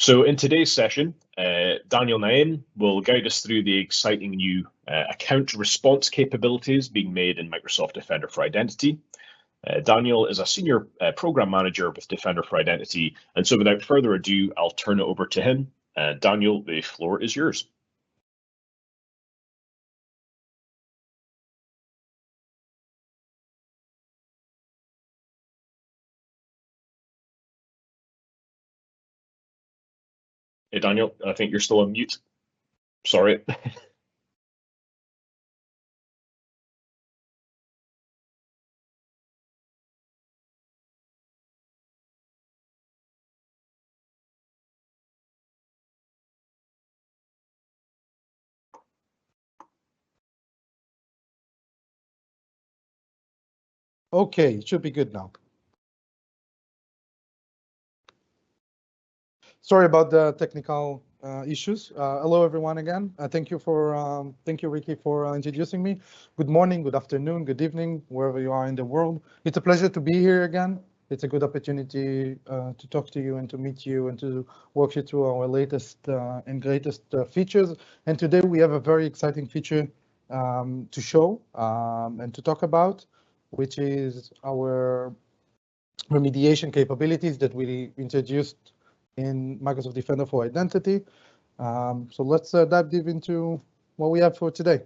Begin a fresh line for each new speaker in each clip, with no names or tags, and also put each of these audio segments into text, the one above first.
So in today's session, Daniel Naim will guide us through the exciting new account response capabilities being made in Microsoft Defender for Identity. Daniel is a senior program manager with Defender for Identity, and so without further ado, I'll turn it over to him. Daniel, the floor is yours. Hey, Daniel, I think you're still on mute. Sorry.
Okay, it should be good now. Sorry about the technical issues. Hello, everyone again. Thank you, Ricky, for introducing me. Good morning, good afternoon, good evening, wherever you are in the world. It's a pleasure to be here again. It's a good opportunity to talk to you and to meet you and to walk you through our latest and greatest features. And today we have a very exciting feature to show and to talk about, which is our remediation capabilities that we introduced in Microsoft Defender for Identity. So let's dive deep into what we have for today.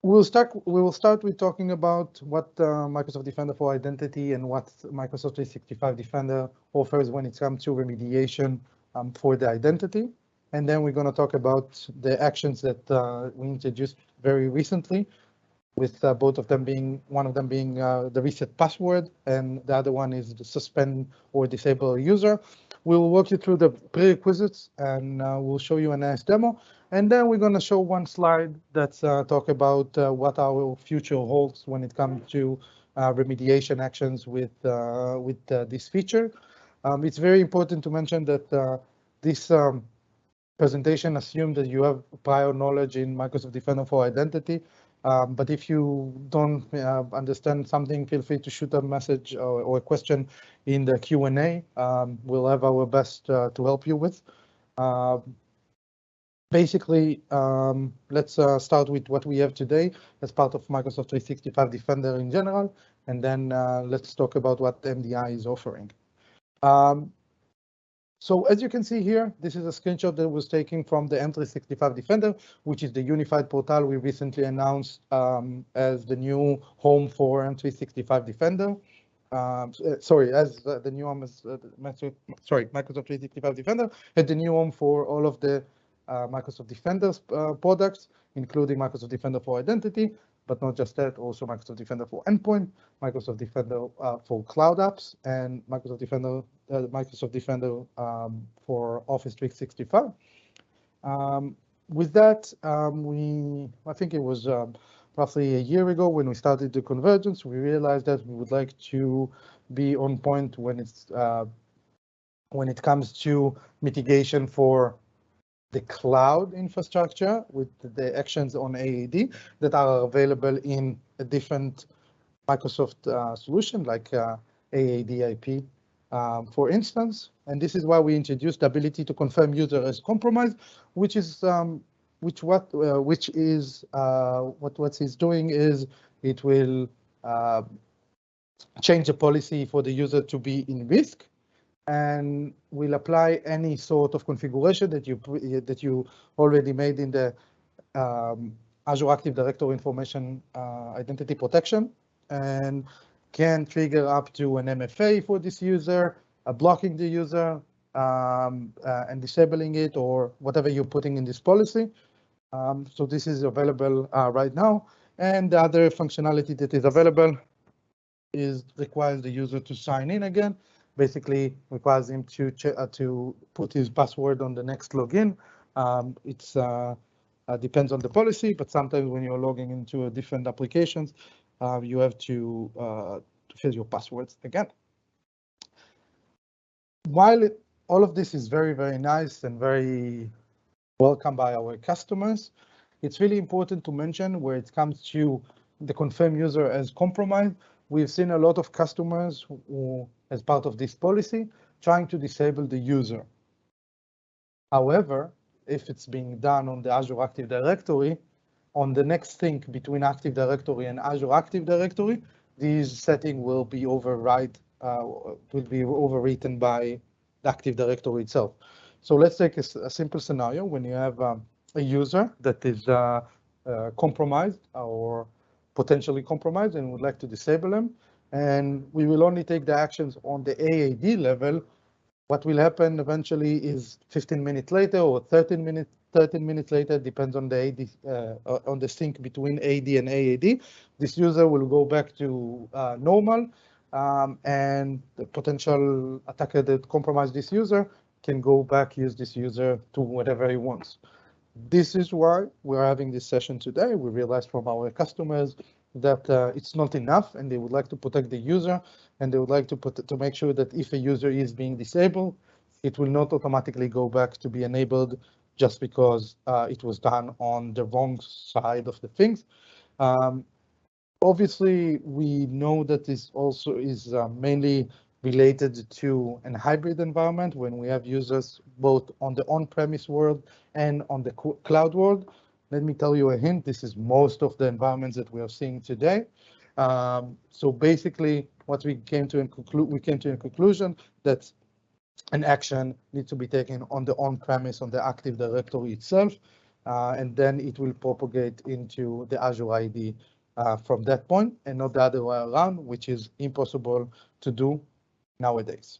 We will start with talking about what Microsoft Defender for Identity and what Microsoft 365 Defender offers when it comes to remediation for the identity. And then we're going to talk about the actions that we introduced very recently, with both of them being, one of them being the reset password, and the other one is the suspend or disable a user. We'll walk you through the prerequisites, and we'll show you a nice demo. And then we're going to show one slide that's talk about what our future holds when it comes to remediation actions with this feature. It's very important to mention that this presentation assumes that you have prior knowledge in Microsoft Defender for Identity. But if you don't understand something, feel free to shoot a message or a question in the Q&A. We'll have our best to help you with. Basically, let's start with what we have today as part of Microsoft 365 Defender in general, and then let's talk about what MDI is offering. So as you can see here, this is a screenshot that was taken from the M365 Defender, which is the unified portal we recently announced as the new home for M365 Defender. As the new home is Microsoft 365 Defender, and the new home for all of the Microsoft Defender's products, including Microsoft Defender for Identity, but not just that, also Microsoft Defender for Endpoint, Microsoft Defender for Cloud Apps, and Microsoft Defender for Office 365. With that, I think it was roughly a year ago when we started the convergence, we realized that we would like to be on point when it comes to mitigation for the cloud infrastructure with the actions on AAD that are available in a different Microsoft solution like AAD IP, for instance. And this is why we introduced the ability to confirm user as compromised, what it's doing is it will change the policy for the user to be in risk, and will apply any sort of configuration that you already made in the Azure Active Directory information identity protection, and can trigger up to an MFA for this user, blocking the user and disabling it, or whatever you're putting in this policy. So this is available right now, and the other functionality that is available requires the user to sign in again. Basically requires him to put his password on the next login. It's depends on the policy, but sometimes when you're logging into different applications, you have to fill your passwords again. While all of this is very, very nice and very welcome by our customers, it's really important to mention where it comes to the confirm user as compromised. We've seen a lot of customers who, as part of this policy, trying to disable the user. However, if it's being done on the Azure Active Directory, on the next sync between Active Directory and Azure Active Directory, these setting will be overwritten by the Active Directory itself. So let's take a simple scenario when you have a user that is compromised or potentially compromised and would like to disable them. And we will only take the actions on the AAD level. What will happen eventually is 15 minutes later or 13 minutes later, depends on the on the sync between AD and AAD. This user will go back to normal, and the potential attacker that compromised this user can go back, use this user to whatever he wants. This is why we're having this session today. We realized from our customers that it's not enough, and they would like to protect the user, and they would like to make sure that if a user is being disabled, it will not automatically go back to be enabled just because it was done on the wrong side of the things. Obviously, we know that this also is mainly related to a hybrid environment when we have users both on the on-premise world and on the cloud world. Let me tell you a hint, this is most of the environments that we are seeing today. So basically, what we came to a conclusion that an action needs to be taken on the on-premise, on the Active Directory itself, and then it will propagate into the Azure ID from that point, and not the other way around, which is impossible to do nowadays.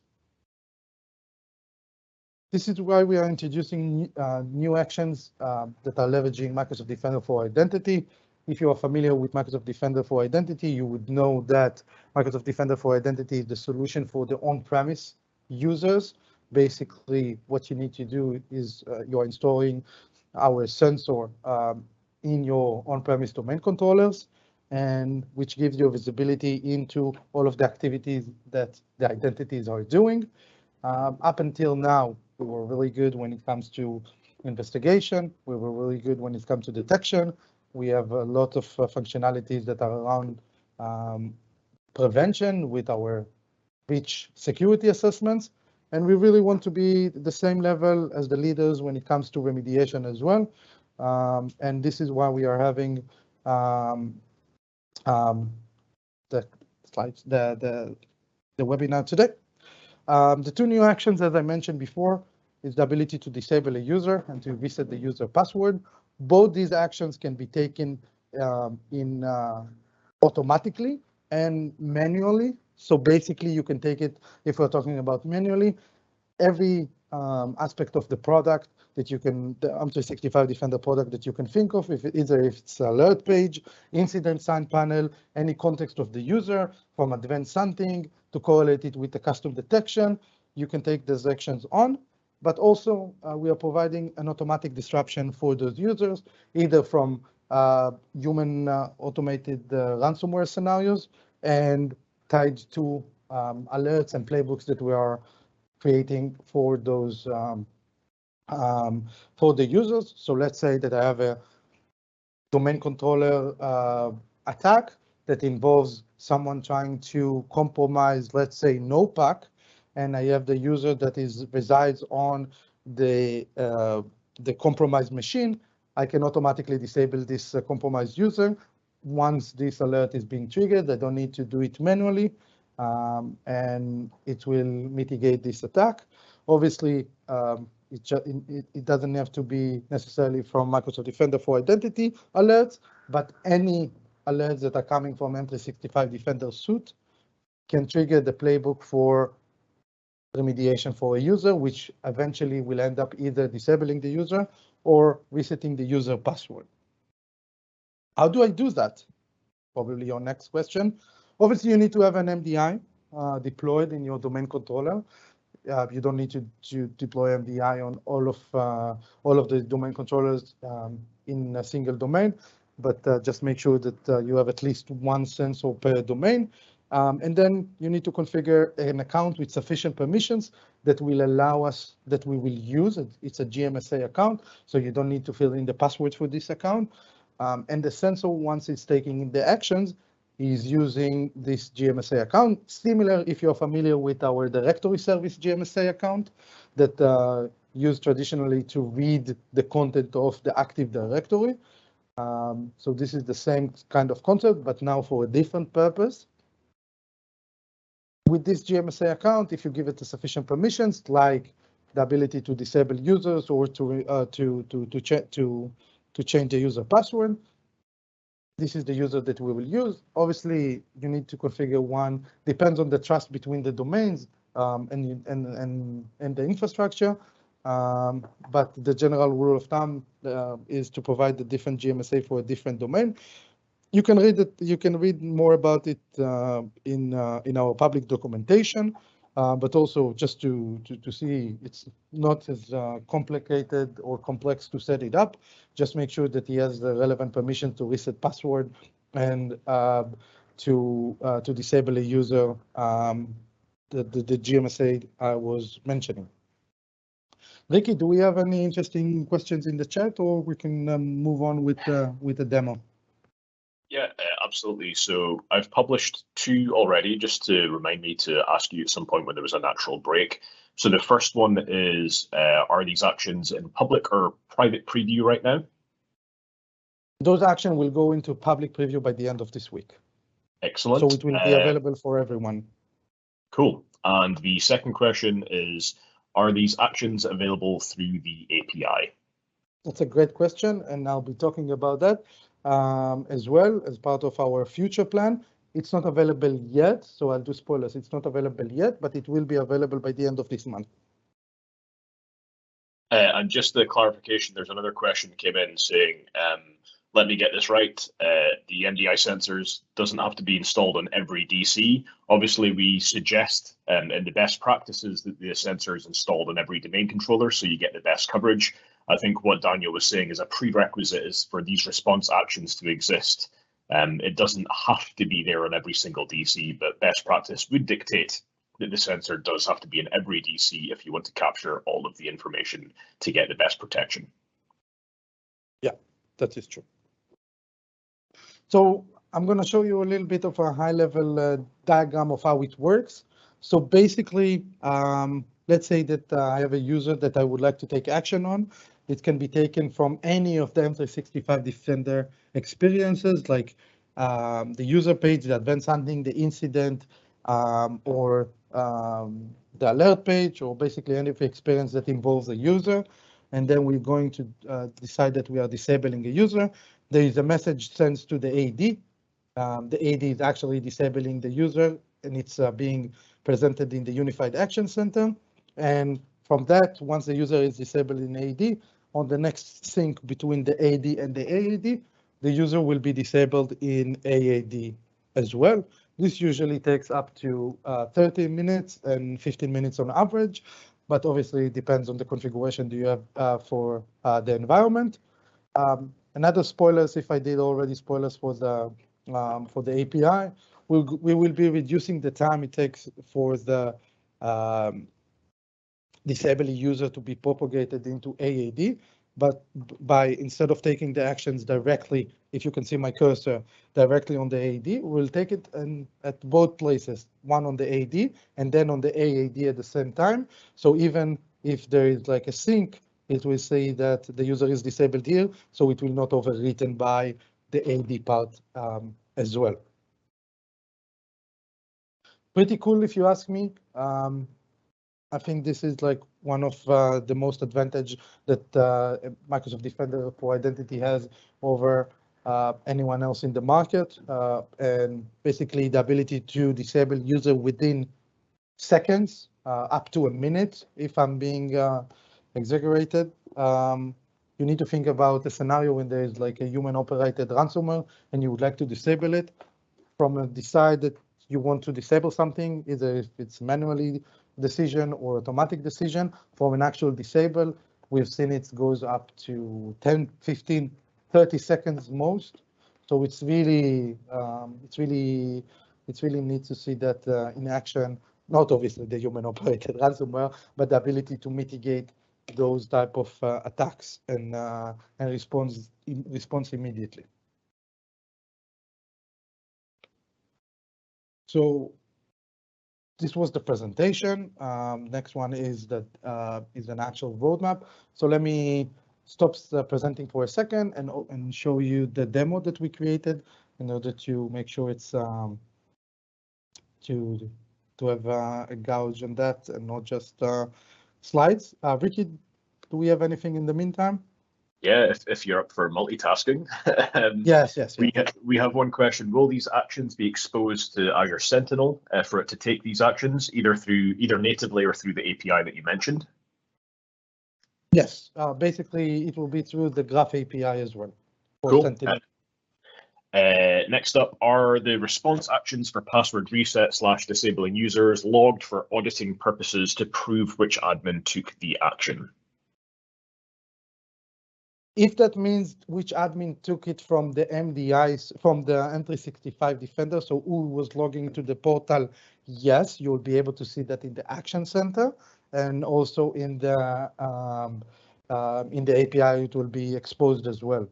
This is why we are introducing new actions that are leveraging Microsoft Defender for Identity. If you are familiar with Microsoft Defender for Identity, you would know that Microsoft Defender for Identity is the solution for the on-premise users. Basically, what you need to do is you're installing our sensor in your on-premise domain controllers, and which gives you visibility into all of the activities that the identities are doing. Up until now, we were really good when it comes to investigation. We were really good when it comes to detection. We have a lot of functionalities that are around prevention with our breach security assessments. And we really want to be the same level as the leaders when it comes to remediation as well. And this is why we are having the slides, the webinar today. The two new actions, as I mentioned before, is the ability to disable a user and to reset the user password. Both these actions can be taken automatically and manually. So basically, you can take it, if we're talking about manually, every aspect of the product that you can, the M365 Defender product that you can think of, either if it's alert page, incident sign panel, any context of the user, from advanced hunting to correlate it with the custom detection, you can take those actions on. But also, we are providing an automatic disruption for those users, either from human automated ransomware scenarios and tied to alerts and playbooks that we are creating for those for the users. So let's say that I have a domain controller attack that involves someone trying to compromise, let's say, NoPack, and I have the user that resides on the compromised machine. I can automatically disable this compromised user once this alert is being triggered. I don't need to do it manually, and it will mitigate this attack. Obviously, it doesn't have to be necessarily from Microsoft Defender for Identity alerts, but any alerts that are coming from M365 Defender suite can trigger the playbook for remediation for a user, which eventually will end up either disabling the user or resetting the user password. How do I do that? Probably your next question. Obviously, you need to have an MDI deployed in your domain controller. You don't need to deploy MDI on all of the domain controllers in a single domain, but just make sure that you have at least one sensor per domain. And then you need to configure an account with sufficient permissions that will allow us, that we will use. It's a GMSA account, so you don't need to fill in the password for this account. And the sensor, once it's taking in the actions, is using this GMSA account. Similar, if you're familiar with our directory service GMSA account, that used traditionally to read the content of the Active Directory. So this is the same kind of concept, but now for a different purpose. With this GMSA account, if you give it the sufficient permissions, like the ability to disable users or to change the user password, this is the user that we will use. Obviously, you need to configure one, depends on the trust between the domains and the infrastructure. But the general rule of thumb is to provide the different GMSA for a different domain. You can read it. You can read more about it in our public documentation, but also just to see it's not as complicated or complex to set it up. Just make sure that he has the relevant permission to reset password and to disable a user. The GMSA I was mentioning. Ricky, do we have any interesting questions in the chat, or we can move on with the demo?
Yeah, absolutely. So I've published 2 already, just to remind me to ask you at some point when there was a natural break. So the first one is, are these actions in public or private preview right now?
Those actions will go into public preview by the end of this week.
Excellent.
So it will be available for everyone.
Cool. And the second question is, are these actions available through the API?
That's a great question, and I'll be talking about that as well as part of our future plan. It's not available yet, so I'll do spoilers. It's not available yet, but it will be available by the end of this month.
And just the clarification, there's another question that came in saying, let me get this right, the MDI sensors doesn't have to be installed on every DC. Obviously, we suggest in the best practices that the sensor is installed on every domain controller so you get the best coverage. I think what Daniel was saying is a prerequisite is for these response actions to exist. It doesn't have to be there on every single DC, but best practice would dictate that the sensor does have to be in every DC if you want to capture all of the information to get the best protection.
Yeah, that is true. So I'm going to show you a little bit of a high-level diagram of how it works. So basically, let's say that I have a user that I would like to take action on. It can be taken from any of the M365 Defender experiences, like the user page, the advanced handling, the incident, or the alert page, or basically any experience that involves a user. And then we're going to decide that we are disabling a user. There is a message sent to the AD. The AD is actually disabling the user, and it's being presented in the Unified Action Center. And from that, once the user is disabled in AD, on the next sync between the AD and the AAD, the user will be disabled in AAD as well. This usually takes up to 30 minutes and 15 minutes on average, but obviously it depends on the configuration do you have for the environment. Another spoilers, if I did already spoilers for the API, we will be reducing the time it takes for the disabling user to be propagated into AAD, but by instead of taking the actions directly, if you can see my cursor directly on the AAD, we'll take it at both places, one on the AAD and then on the AAD at the same time. So even if there is like a sync, it will say that the user is disabled here, so it will not overwritten by the AD part as well. Pretty cool if you ask me. I think this is like one of the most advantage that Microsoft Defender for Identity has over anyone else in the market, and basically the ability to disable user within seconds, up to a minute, if I'm being exaggerated. You need to think about a scenario when there is like a human-operated ransomware and you would like to disable it. From a decide that you want to disable something, either if it's manually decision or automatic decision, from an actual disable, we've seen it goes up to 10, 15, 30 seconds most. So it's really neat to see that in action. Not obviously the human-operated ransomware, but the ability to mitigate those type of attacks and response immediately. So this was the presentation. Next one is that is an actual roadmap. So let me stop presenting for a second and show you the demo that we created in order to make sure it's to have a gauge on that and not just slides. Ricky, do we have anything in the meantime?
Yeah, if you're up for multitasking.
Yes.
We have one question. Will these actions be exposed to Azure Sentinel for it to take these actions either natively or through the API that you mentioned?
Yes, basically it will be through the Graph API as well.
Cool.
Sentinel.
Next up, are the response actions for password reset / disabling users logged for auditing purposes to prove which admin took the action?
If that means which admin took it from the MDIs, from the M365 Defender, so who was logging to the portal, yes, you'll be able to see that in the Action Center, and also in the API, it will be exposed as well.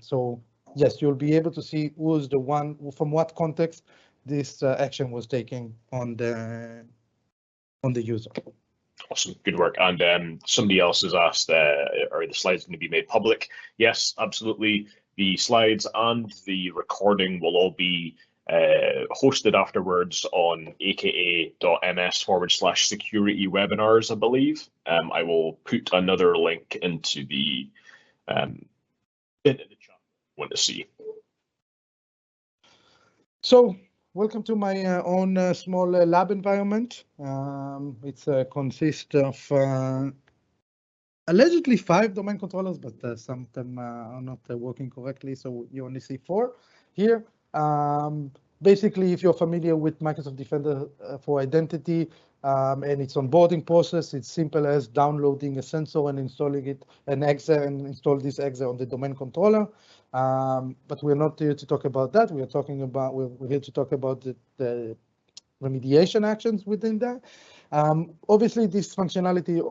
So yes, you'll be able to see who's the one, from what context this action was taken on the user.
Awesome, good work. And somebody else has asked, are the slides going to be made public? Yes, absolutely. The slides and the recording will all be hosted afterwards on aka.ms/security webinars, I believe. I will put another link into the chat if you want to see.
So welcome to my own small lab environment. It consists of allegedly 5 domain controllers, but some of them are not working correctly, so you only see 4 here. Basically, if you're familiar with Microsoft Defender for Identity and its onboarding process, it's simple as downloading a sensor and installing it, an exe, and install this exe on the domain controller. But we're not here to talk about that. We're here to talk about the remediation actions within that. Obviously, this functionality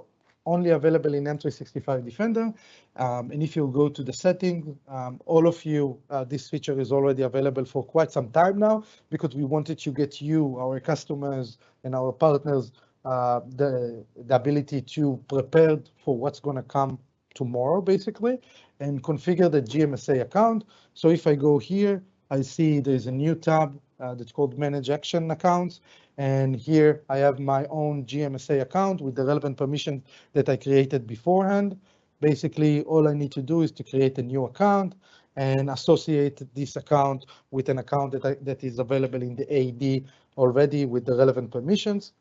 only available in M365 Defender. And if you go to the settings, all of you, this feature is already available for quite some time now, because we wanted to get you, our customers and our partners, the ability to prepare for what's going to come tomorrow, basically, and configure the GMSA account. So if I go here, I see there's a new tab that's called Manage Action Accounts. And here I have my own GMSA account with the relevant permission that I created beforehand. Basically, all I need to do is to create a new account and associate this account with an account that is available in the AD already with the relevant permissions.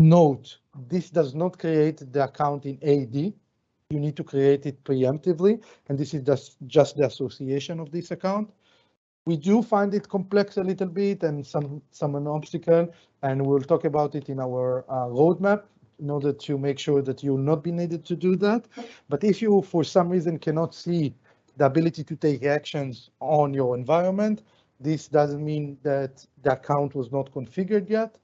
Note, this does not create the account in AD. You need to create it preemptively, and this is just the association of this account. We do find it complex a little bit and some an obstacle, and we'll talk about it in our roadmap in order to make sure that you'll not be needed to do that. But if you, for some reason, cannot see the ability to take actions on your environment, this doesn't mean that the account was not configured yet,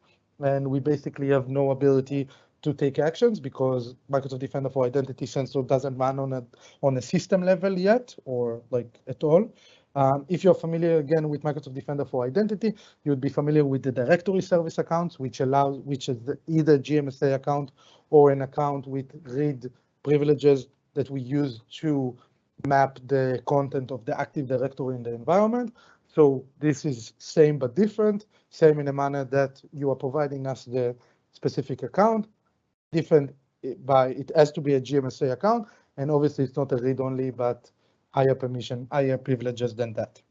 and we basically have no ability to take actions because Microsoft Defender for Identity Sensor doesn't run on a system level yet, or like at all. If you're familiar again with Microsoft Defender for Identity, you would be familiar with the directory service accounts, which is either GMSA account or an account with read privileges that we use to map the content of the Active Directory in the environment. So this is same but different, same in a manner that you are providing us the specific account, different by it has to be a GMSA account, and obviously it's not a read-only, but higher permission, higher privileges than that.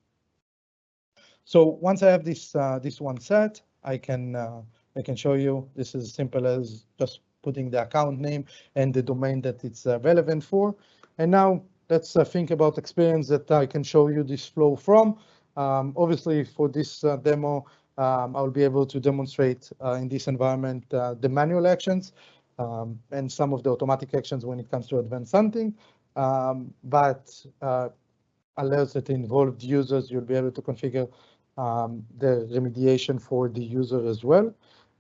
So once I have this one set, I can show you. This is as simple as just putting the account name and the domain that it's relevant for. And now let's think about experience that I can show you this flow from. Obviously, for this demo, I'll be able to demonstrate in this environment the manual actions and some of the automatic actions when it comes to advanced hunting. But alerts that involved users, you'll be able to configure the remediation for the user as well.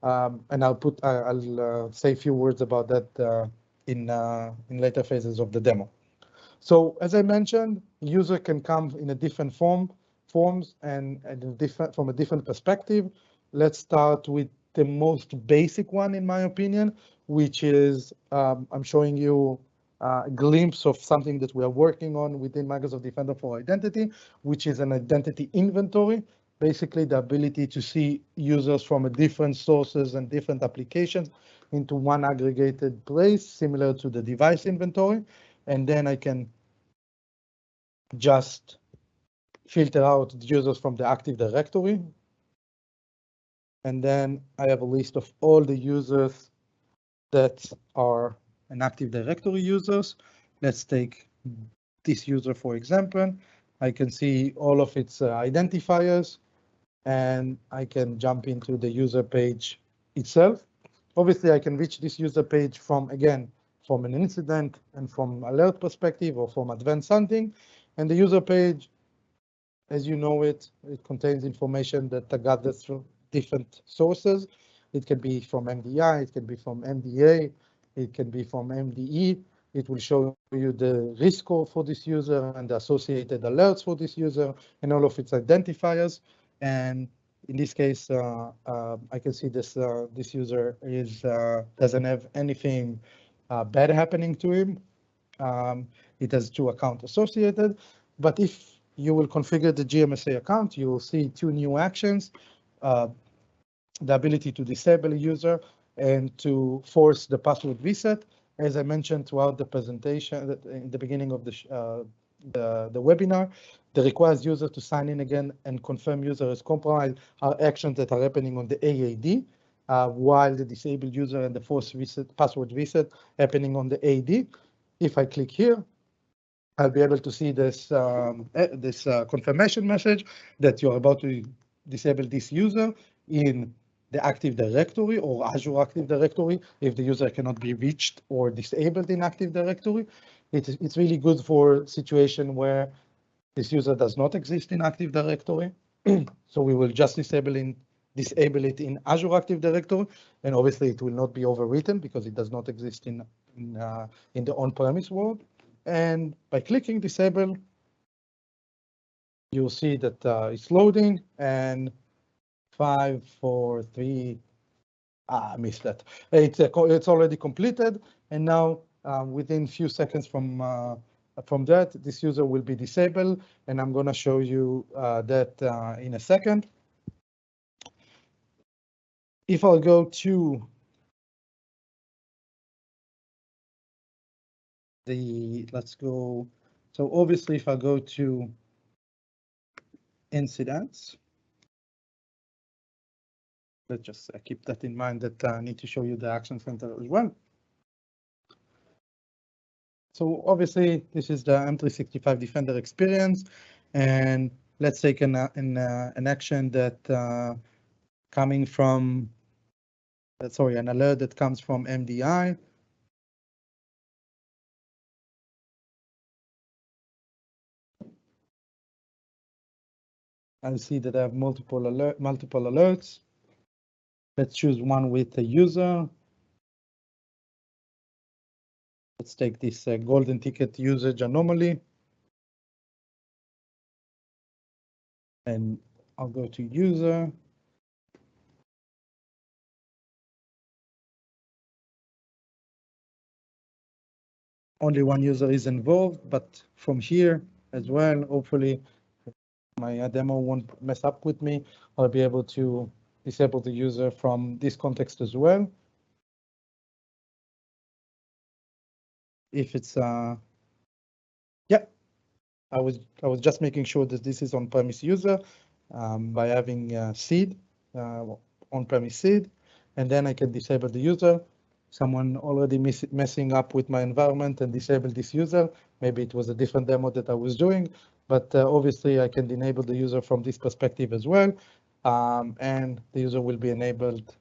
And I'll say a few words about that in later phases of the demo. So as I mentioned, user can come in a different forms and from a different perspective. Let's start with the most basic one, in my opinion, which is I'm showing you a glimpse of something that we are working on within Microsoft Defender for Identity, which is an identity inventory. Basically, the ability to see users from different sources and different applications into one aggregated place, similar to the device inventory. And then I can just filter out the users from the Active Directory. And then I have a list of all the users that are an Active Directory users. Let's take this user, for example. I can see all of its identifiers, and I can jump into the user page itself. Obviously, I can reach this user page from, again, from an incident and from alert perspective or from advanced hunting. And the user page, as you know it contains information that I gathered through different sources. It can be from MDI, it can be from MDA, it can be from MDE. It will show you the risk score for this user and the associated alerts for this user and all of its identifiers. And in this case, I can see this this user doesn't have anything bad happening to him. It has 2 accounts associated, but if you will configure the GMSA account, you will see 2 new actions, the ability to disable a user and to force the password reset. As I mentioned throughout the presentation, in the beginning of the webinar, the requires user to sign in again and confirm user is compromised are actions that are happening on the AAD, while the disabled user and the force reset, password reset happening on the AD. If I click here, I'll be able to see this confirmation message that you're about to disable this user in the Active Directory or Azure Active Directory if the user cannot be reached or disabled in Active Directory. It's really good for situation where this user does not exist in Active Directory. So we will just disable it in Azure Active Directory, and obviously it will not be overwritten because it does not exist in the on-premise world. And by clicking disable, you'll see that it's loading, and 5, 4, 3, I missed that. It's already completed, and now within few seconds from that, this user will be disabled, and I'm going to show you that in a second. If I'll go to so obviously if I go to incidents, let's just keep that in mind that I need to show you the action center as well. So obviously this is the M365 Defender experience, and let's take an action that coming from, an alert that comes from MDI. I'll see that I have multiple alerts. Let's choose one with the user. Let's take this golden ticket usage anomaly. And I'll go to user. Only one user is involved, but from here as well, hopefully my demo won't mess up with me. I'll be able to disable the user from this context as well. If it's yeah, I was just making sure that this is on-premise user by having seed, on-premise seed, and then I can disable the user. Someone already messing up with my environment and disable this user. Maybe it was a different demo that I was doing, but obviously I can enable the user from this perspective as well, and the user will be enabled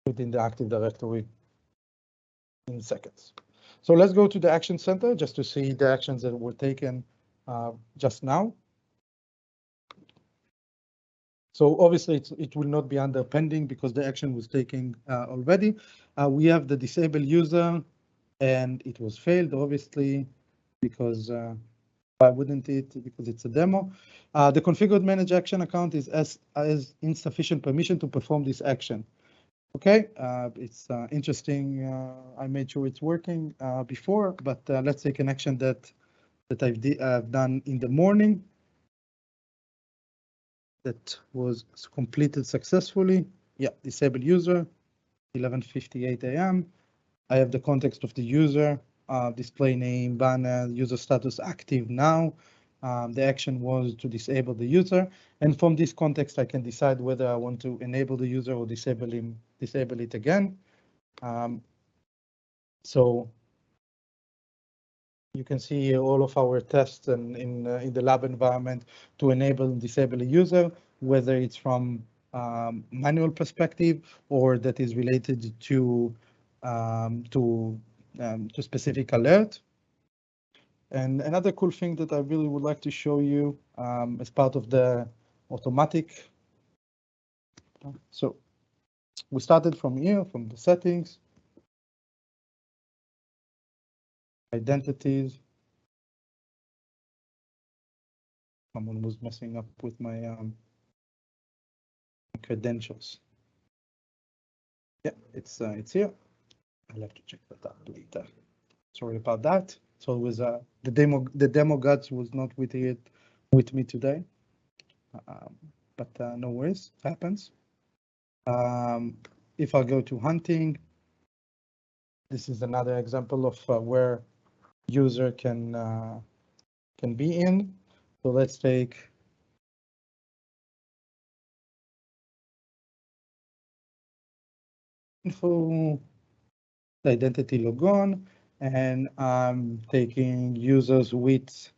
within the Active Directory in seconds. So let's go to the Action Center just to see the actions that were taken just now. So obviously it will not be under pending because the action was taken already. We have the disable user, and it was failed obviously because Why wouldn't it? Because it's a demo. The configured manage action account is as insufficient permission to perform this action. Okay, it's interesting. I made sure it's working before, but let's take an action that I've done in the morning that was completed successfully. Yeah, disable user, 11:58 a.m. I have the context of the user, display name, banner, user status active now. The action was to disable the user, and from this context, I can decide whether I want to enable the user or disable it again. So you can see all of our tests in the lab environment to enable and disable a user, whether it's from manual perspective or that is related to specific alert. And another cool thing that I really would like to show you as part of the automatic. So we started from here, from the settings, identities. Someone was messing up with my credentials. Yeah, it's here. I'll have to check that out later. Sorry about that. So it was the demo guts was not with me today, but no worries, it happens. If I go to hunting, this is another example of where user can be in. So let's take info, identity logon, and I'm taking users with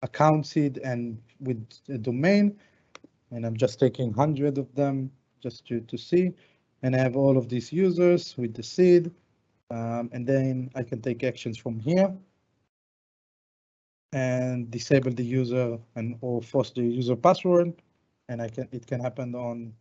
account seed and with a domain, and I'm just taking 100 of them just to see, and I have all of these users with the seed, and then I can take actions from here and disable the user and or force the user password, and it can happen on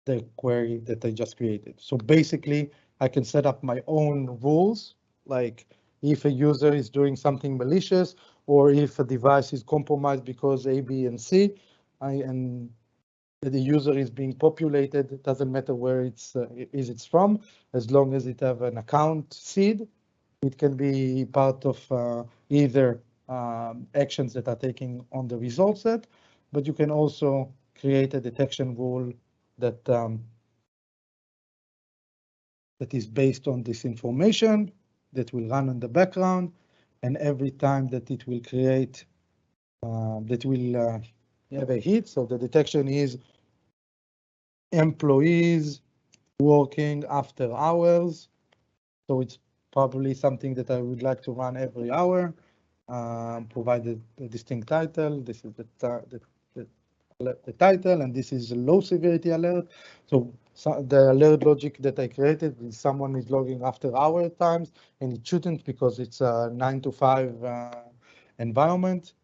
the query that I just created. So basically, I can set up my own rules, like if a user is doing something malicious or if a device is compromised because A, B, and C, and the user is being populated, it doesn't matter where it's from, as long as it have an account seed. It can be part of either actions that are taking on the result set, but you can also create a detection rule that that is based on this information that will run in the background, and every time that it will create, that will have a hit. So the detection is employees working after hours. So it's probably something that I would like to run every hour, provided a distinct title. This is the title, and this is a low severity alert. So the alert logic that I created is someone is logging after hour times, and it shouldn't because it's a 9 to 5 environment.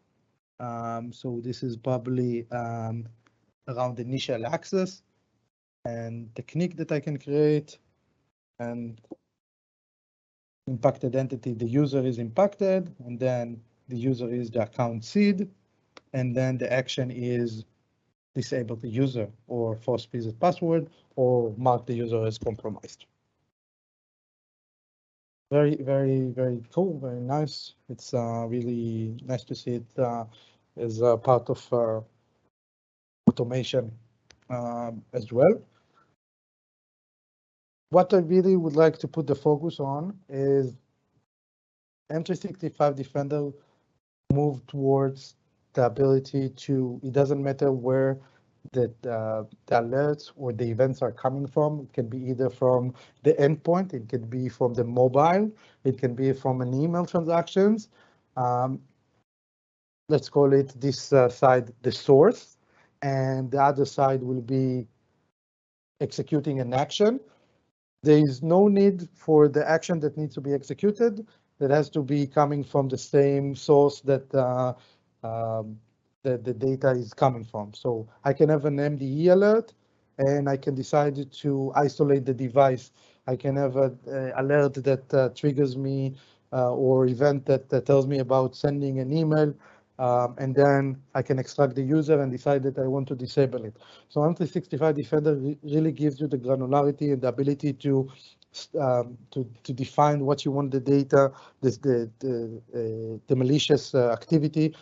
So this is probably around initial access and technique that I can create, and impacted entity, the user is impacted, and then the user is the account seed, and then the action is disable the user or force reset password or mark the user as compromised. Very, very, very cool, very nice. It's really nice to see it as a part of automation as well. What I really would like to put the focus on is M365 Defender move towards the ability to, it doesn't matter where the alerts or the events are coming from. It can be either from the endpoint, it can be from the mobile, it can be from an email transactions. Let's call it this side, the source, and the other side will be executing an action. There is no need for the action that needs to be executed. That has to be coming from the same source that the data is coming from. So I can have an MDE alert, and I can decide to isolate the device. I can have an alert that triggers me or event that tells me about sending an email, and then I can extract the user and decide that I want to disable it. So M365 Defender really gives you the granularity and the ability to define what you want the data, the malicious activity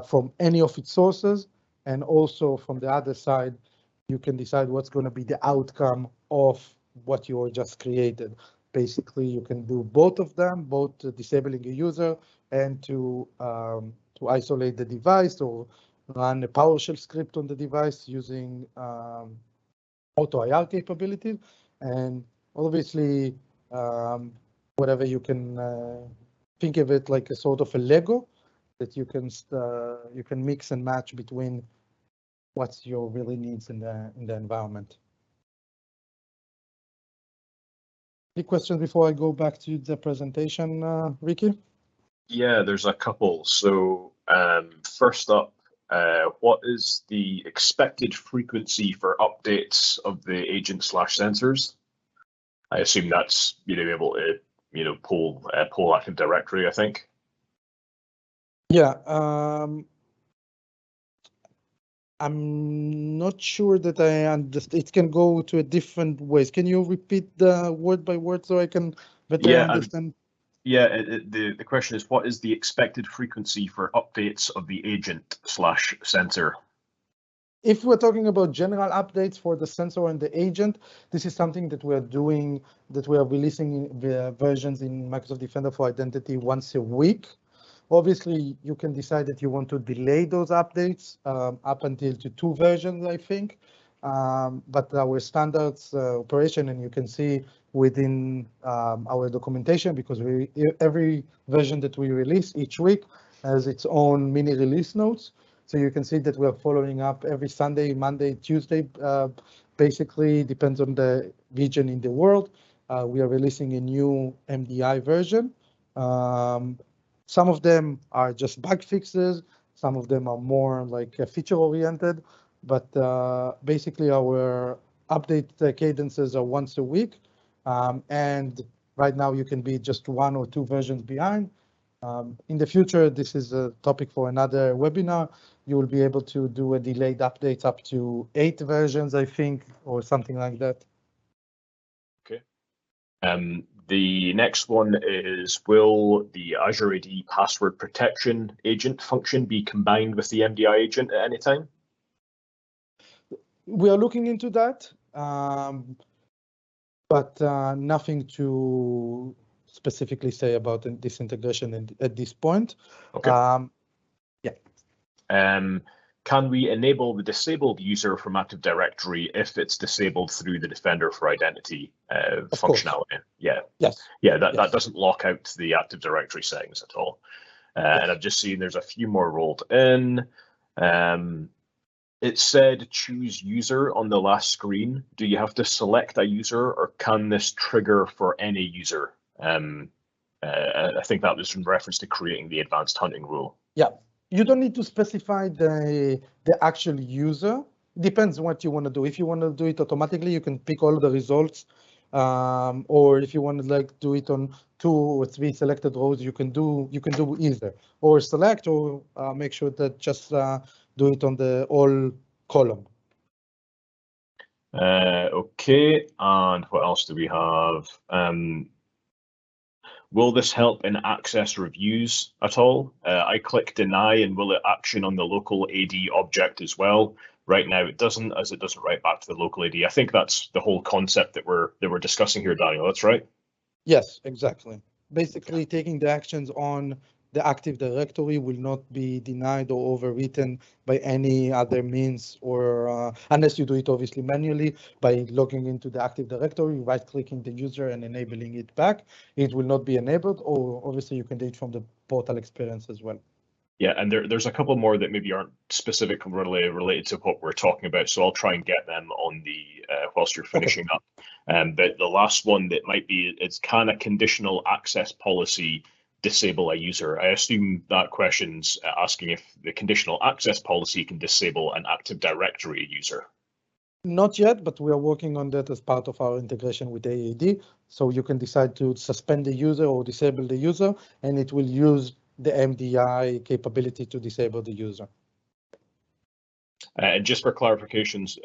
from any of its sources, and also from the other side, you can decide what's going to be the outcome of what you just created. Basically, you can do both of them, both disabling a user and to isolate the device, or run a PowerShell script on the device using auto IR capabilities. And obviously, whatever you can think of it like a sort of a Lego that you can mix and match between what's your really needs in the environment. Any questions before I go back to the presentation, Ricky?
Yeah, there's a couple. So first up, what is the expected frequency for updates of the agent/sensors? I assume that's able to pull Active Directory, I think.
Yeah, I'm not sure that I understand. It can go to a different ways. Can you repeat the word by word so I can better understand?
The question is, what is the expected frequency for updates of the agent/sensor?
If we're talking about general updates for the sensor and the agent, this is something that we are doing, that we are releasing the versions in Microsoft Defender for Identity once a week. Obviously, you can decide that you want to delay those updates up until to 2 versions, I think. But our standards operation, and you can see within our documentation, because every version that we release each week has its own mini release notes. So you can see that we are following up every Sunday, Monday, Tuesday, basically depends on the region in the world. We are releasing a new MDI version. Some of them are just bug fixes. Some of them are more like feature oriented, but basically our update cadences are once a week. And right now you can be just 1 or 2 versions behind. In the future, this is a topic for another webinar. You will be able to do a delayed updates up to 8 versions, I think, or something like that.
Okay. The next one is, will the Azure AD password protection agent function be combined with the MDI agent at any time?
We are looking into that, but nothing to specifically say about this integration at this point.
Okay. Can we enable the disabled user from Active Directory if it's disabled through the Defender for Identity functionality? Yeah.
Yes.
Yeah, that doesn't lock out the Active Directory settings at all. Yes. And I've just seen there's a few more rolled in. It said choose user on the last screen. Do you have to select a user, or can this trigger for any user? I think that was in reference to creating the advanced hunting rule.
Yeah. You don't need to specify the actual user. It depends on what you want to do. If you want to do it automatically, you can pick all the results. Or if you want to do it on 2 or 3 selected rows, you can do either, or select, or make sure that just do it on the all column.
Okay, and what else do we have? Will this help in access reviews at all? I click deny, and will it action on the local AD object as well? Right now it doesn't, as it doesn't write back to the local AD. I think that's the whole concept that we're discussing here, Daniel. That's right?
Yes, exactly. Basically, taking the actions on the Active Directory will not be denied or overwritten by any other means, or unless you do it obviously manually by logging into the Active Directory, right-clicking the user and enabling it back. It will not be enabled, or obviously you can do it from the portal experience as well.
Yeah, and there's a couple more that maybe aren't specifically related to what we're talking about, so I'll try and get them on the whilst you're finishing up. But the last one that might be, it's, can a conditional access policy disable a user? I assume that question's asking if the conditional access policy can disable an Active Directory user.
Not yet, but we are working on that as part of our integration with AAD. So you can decide to suspend the user or disable the user, and it will use the MDI capability to disable the user.
And just for clarifications,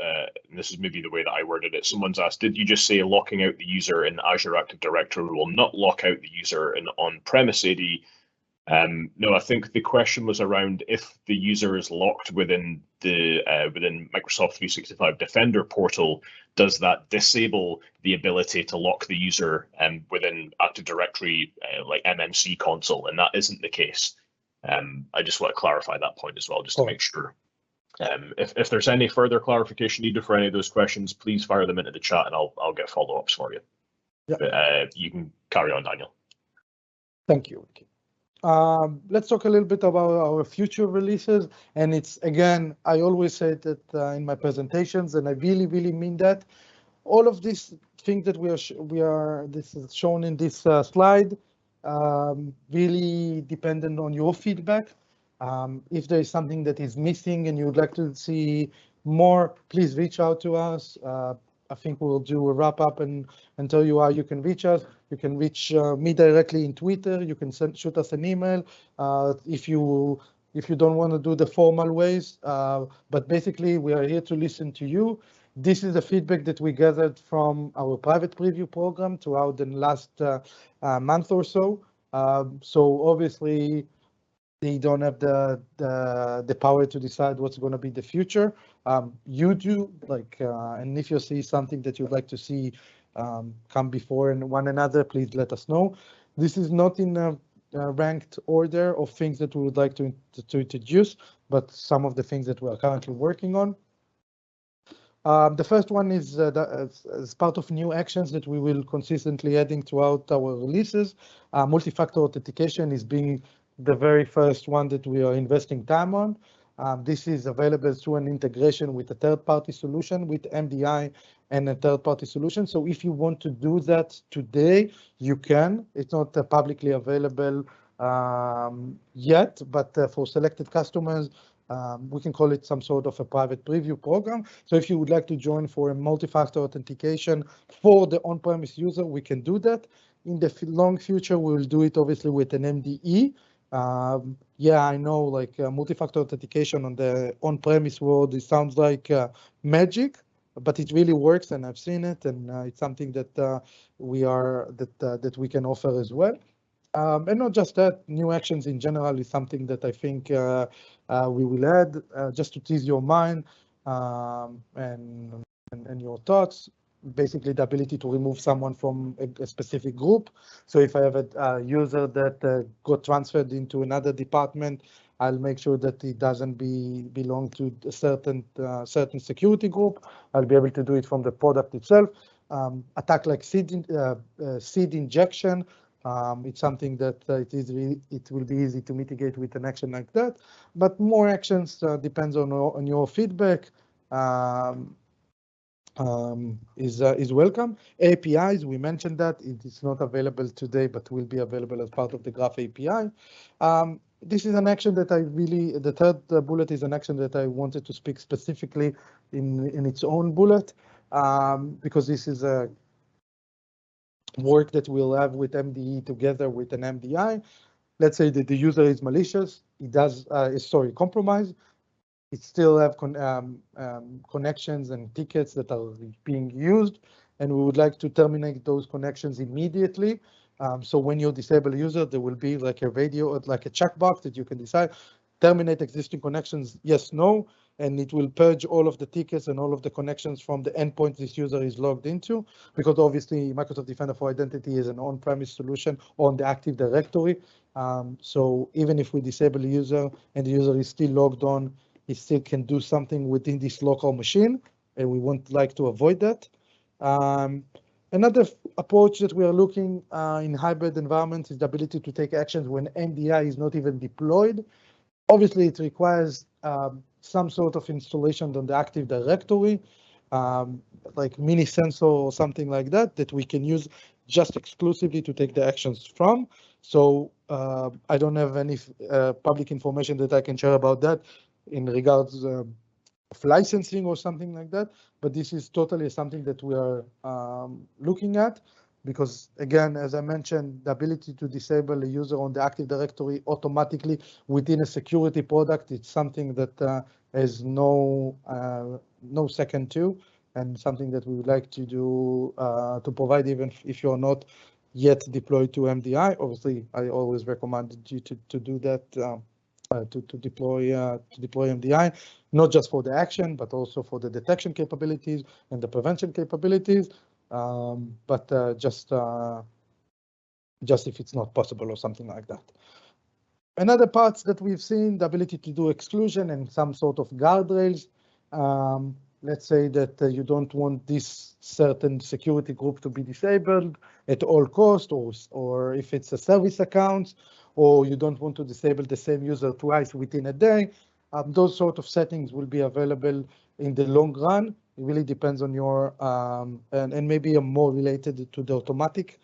and this is maybe the way that I worded it, someone's asked, did you just say locking out the user in Azure Active Directory will not lock out the user in on-premise AD? No, I think the question was around if the user is locked within the within Microsoft 365 Defender portal, does that disable the ability to lock the user within Active Directory like MMC console? And that isn't the case. I just want to clarify that point as well, just to make sure. If there's any further clarification needed for any of those questions, please fire them into the chat and I'll get follow-ups for you. Yeah. But, you can carry on, Daniel.
Thank you, Ricky. Let's talk a little bit about our future releases. And it's, again, I always say that in my presentations, and I really, really mean that. All of these things that this is shown in this slide, really dependent on your feedback. If there is something that is missing and you would like to see more, please reach out to us. I think we'll do a wrap up and tell you how you can reach us. You can reach me directly in Twitter. You can shoot us an email if you don't want to do the formal ways. But basically, we are here to listen to you. This is the feedback that we gathered from our private preview program throughout the last month or so. So obviously, they don't have the power to decide what's going to be the future. You do, and if you see something that you'd like to see come before one another, please let us know. This is not in a ranked order of things that we would like to introduce, but some of the things that we are currently working on. The first one is as part of new actions that we will consistently adding throughout our releases. Multi-factor authentication is being the very first one that we are investing time on. This is available through an integration with a third-party solution, with MDI and a third-party solution. So if you want to do that today, you can. It's not publicly available yet, but for selected customers, we can call it some sort of a private preview program. So if you would like to join for a multi-factor authentication for the on-premise user, we can do that. In the long future, we will do it obviously with an MDE. Yeah, I know, like multi-factor authentication on the on-premise world, it sounds like magic, but it really works, and I've seen it, and it's something that we can offer as well. And not just that, new actions in general is something that I think we will add just to tease your mind and your thoughts. Basically, the ability to remove someone from a specific group. So if I have a user that got transferred into another department, I'll make sure that it doesn't belong to a certain security group. I'll be able to do it from the product itself. Attack like seed injection. It's something that it will be easy to mitigate with an action like that. But more actions depends on your feedback. Is welcome. APIs, we mentioned that it is not available today, but will be available as part of the Graph API. This is an action that the third bullet is an action that I wanted to speak specifically in its own bullet, because this is a work that we'll have with MDE together with an MDI. Let's say that the user is malicious, compromised. It still have connections and tickets that are being used, and we would like to terminate those connections immediately. So when you disable a user, there will be like a checkbox that you can decide, terminate existing connections, yes, no, and it will purge all of the tickets and all of the connections from the endpoint this user is logged into, because obviously Microsoft Defender for Identity is an on-premise solution on the Active Directory. So even if we disable a user and the user is still logged on, it still can do something within this local machine, and we won't like to avoid that. Another approach that we are looking in hybrid environments is the ability to take actions when MDI is not even deployed. Obviously, it requires some sort of installation on the Active Directory, like mini sensor or something like that we can use just exclusively to take the actions from. So I don't have any public information that I can share about that in regards licensing or something like that, but this is totally something that we are looking at, because again, as I mentioned, the ability to disable a user on the Active Directory automatically within a security product, it's something that has no second to, and something that we would like to do to provide, even if you're not yet deployed to MDI. Obviously, I always recommend you to do that, to deploy MDI, not just for the action, but also for the detection capabilities and the prevention capabilities. But just if it's not possible or something like that. Another parts that we've seen, the ability to do exclusion and some sort of guardrails. Let's say that you don't want this certain security group to be disabled at all cost, or if it's a service account, or you don't want to disable the same user twice within a day. Those sort of settings will be available in the long run. It really depends on your, and maybe more related to the automatic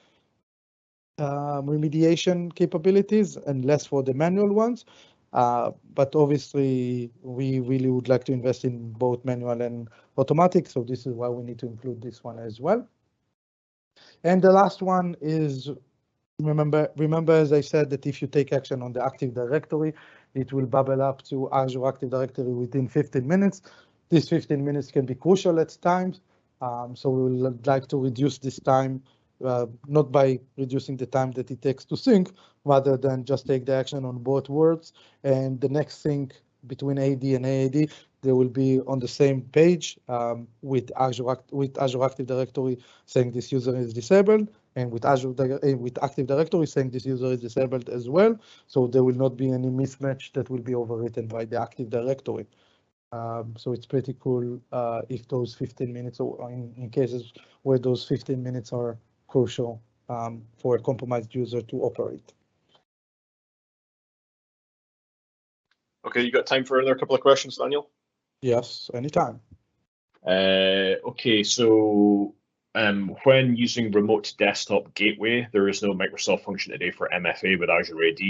remediation capabilities and less for the manual ones. But obviously, we really would like to invest in both manual and automatic, so this is why we need to include this one as well. And the last one is, remember, as I said, that if you take action on the Active Directory, it will bubble up to Azure Active Directory within 15 minutes. These 15 minutes can be crucial at times, so we would like to reduce this time, not by reducing the time that it takes to sync, rather than just take the action on both words. And the next sync between AD and AAD, they will be on the same page with Azure Active Directory saying this user is disabled, and with Active Directory saying this user is disabled as well. So there will not be any mismatch that will be overwritten by the Active Directory. So it's pretty cool if those 15 minutes, or in cases where those 15 minutes are crucial for a compromised user to operate.
Okay, you got time for another couple of questions, Daniel?
Yes, anytime.
Okay, so when using remote desktop gateway, there is no Microsoft function today for MFA with Azure AD.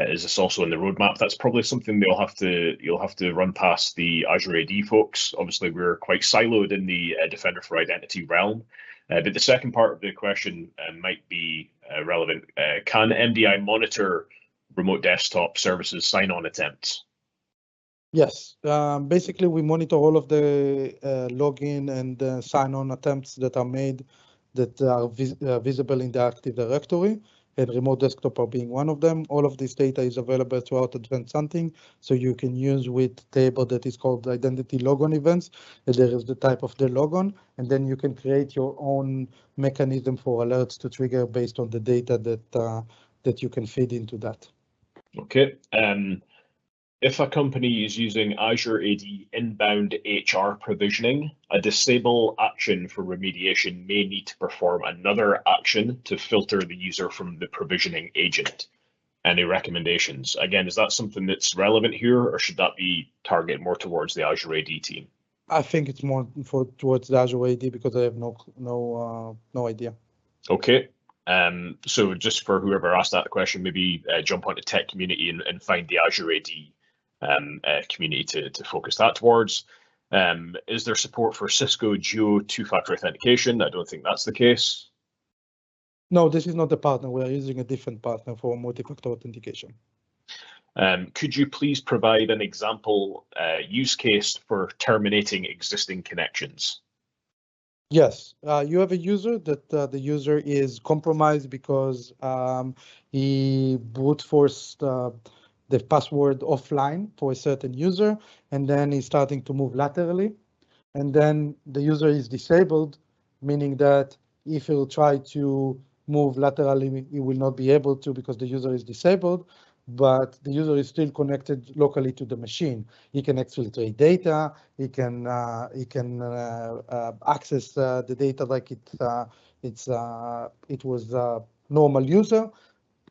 Is this also in the roadmap? That's probably something you'll have to run past the Azure AD folks. Obviously, we're quite siloed in the Defender for Identity realm. But the second part of the question might be relevant. Can MDI monitor remote desktop services sign-on attempts?
Yes, basically we monitor all of the login and sign-on attempts that are made that are visible in the Active Directory, and remote desktop are being one of them. All of this data is available throughout Advanced Hunting, so you can use with table that is called identity logon events. And there is the type of the logon, and then you can create your own mechanism for alerts to trigger based on the data that you can feed into that.
Okay. If a company is using Azure AD inbound HR provisioning, a disable action for remediation may need to perform another action to filter the user from the provisioning agent. Any recommendations? Again, is that something that's relevant here, or should that be targeted more towards the Azure AD team?
I think it's more towards the Azure AD, because I have no idea.
Okay. So just for whoever asked that question, maybe jump onto tech community and find the Azure AD community to focus that towards. Is there support for Cisco Geo two-factor authentication? I don't think that's the case.
No, this is not the partner. We are using a different partner for multi-factor authentication.
Could you please provide an example use case for terminating existing connections?
Yes, you have a user that the user is compromised because he brute forced the password offline for a certain user, and then he's starting to move laterally. And then the user is disabled, meaning that if he'll try to move laterally, he will not be able to because the user is disabled, but the user is still connected locally to the machine. He can exfiltrate data, he can access the data like it was a normal user.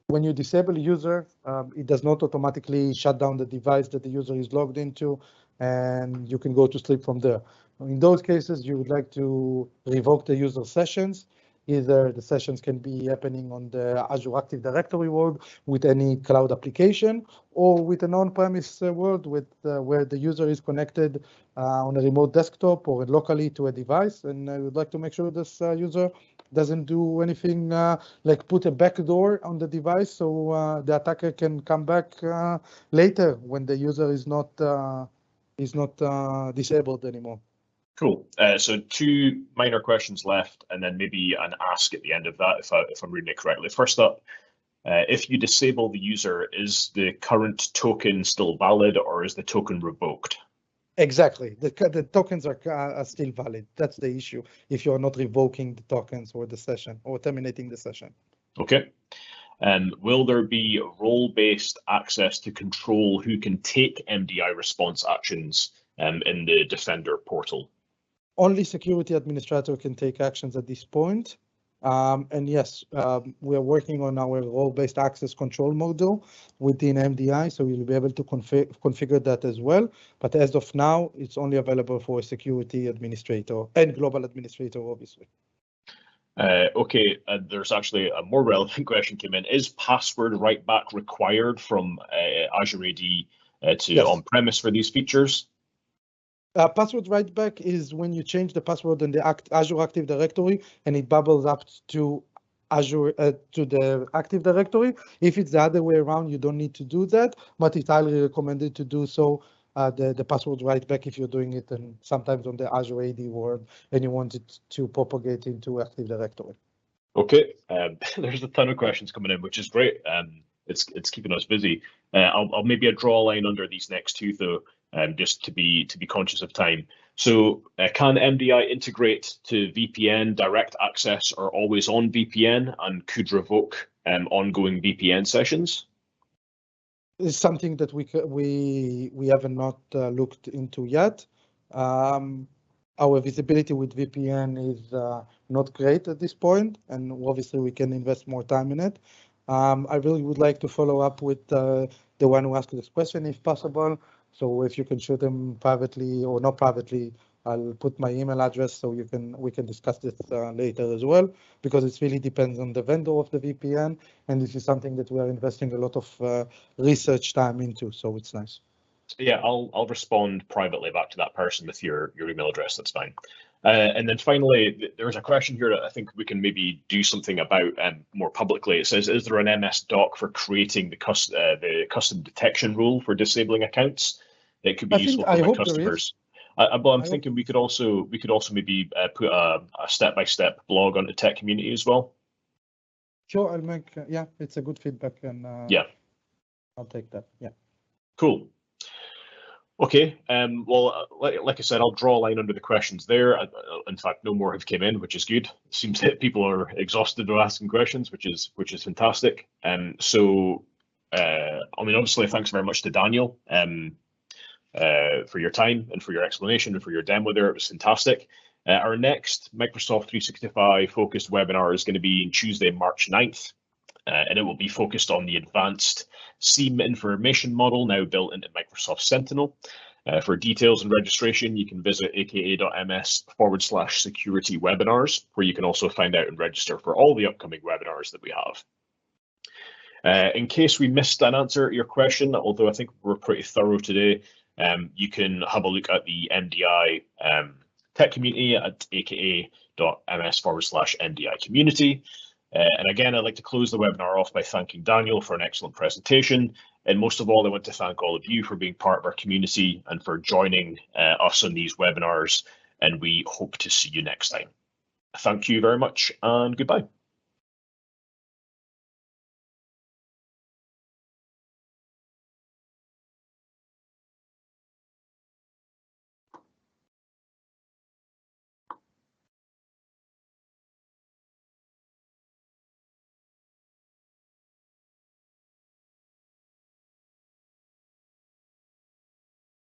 When you disable a user, it does not automatically shut down the device that the user is logged into, and you can go to sleep from there. In those cases, you would like to revoke the user sessions. Either the sessions can be happening on the Azure Active Directory world with any cloud application, or with an on-premise world where the user is connected on a remote desktop or locally to a device. And I would like to make sure this user doesn't do anything like put a backdoor on the device, so the attacker can come back later when the user is not disabled anymore.
Cool. So 2 minor questions left, and then maybe an ask at the end of that, if I'm reading it correctly. First up, if you disable the user, is the current token still valid, or is the token revoked?
Exactly. The tokens are still valid. That's the issue. If you're not revoking the tokens or the session or terminating the session.
Okay. Will there be role-based access to control who can take MDI response actions in the Defender portal?
Only security administrator can take actions at this point. And yes, we are working on our role-based access control model within MDI, so you'll be able to configure that as well. But as of now, it's only available for a security administrator and global administrator, obviously.
Okay, there's actually a more relevant question came in. Is password write back required from Azure AD to
Yes.
on-premise for these features?
Password write back is when you change the password in the Azure Active Directory and it bubbles up to Azure to the Active Directory. If it's the other way around, you don't need to do that, but it's highly recommended to do so. The password write back if you're doing it, and sometimes on the Azure AD world, and you want it to propagate into Active Directory.
Okay, there's a ton of questions coming in, which is great. It's keeping us busy. I'll maybe draw a line under these next 2 though, just to be conscious of time. So can MDI integrate to VPN direct access or always on VPN, and could revoke ongoing VPN sessions?
It's something that we haven't not looked into yet. Our visibility with VPN is not great at this point, and obviously we can invest more time in it. I really would like to follow up with the one who asked this question, if possible. So if you can shoot them privately or not privately, I'll put my email address so we can discuss this later as well, because it really depends on the vendor of the VPN, and this is something that we are investing a lot of research time into. So it's nice.
Yeah, I'll respond privately back to that person with your email address. That's fine. And then finally, there's a question here that I think we can maybe do something about more publicly. It says, is there an MS doc for creating the custom detection rule for disabling accounts? It could be useful for my customers. But I'm thinking we could also maybe put a step-by-step blog on the tech community as well.
Sure, I'll make yeah, it's a good feedback, and
yeah,
I'll take that. Yeah.
Cool. Okay, well, like I said, I'll draw a line under the questions there. In fact, no more have came in, which is good. It seems that people are exhausted of asking questions, which is fantastic. So, I mean, obviously, thanks very much to Daniel for your time and for your explanation and for your demo there. It was fantastic. Our next Microsoft 365 focused webinar is going to be on Tuesday, March 9th. And it will be focused on the advanced SIEM information model now built into Microsoft Sentinel. For details and registration, you can visit aka.ms/security webinars, where you can also find out and register for all the upcoming webinars that we have. In case we missed an answer to your question, although I think we're pretty thorough today, you can have a look at the MDI tech community at aka.ms/MDI community. And again, I'd like to close the webinar off by thanking Daniel for an excellent presentation. And most of all, I want to thank all of you for being part of our community and for joining us on these webinars. And we hope to see you next time. Thank you very much, and goodbye.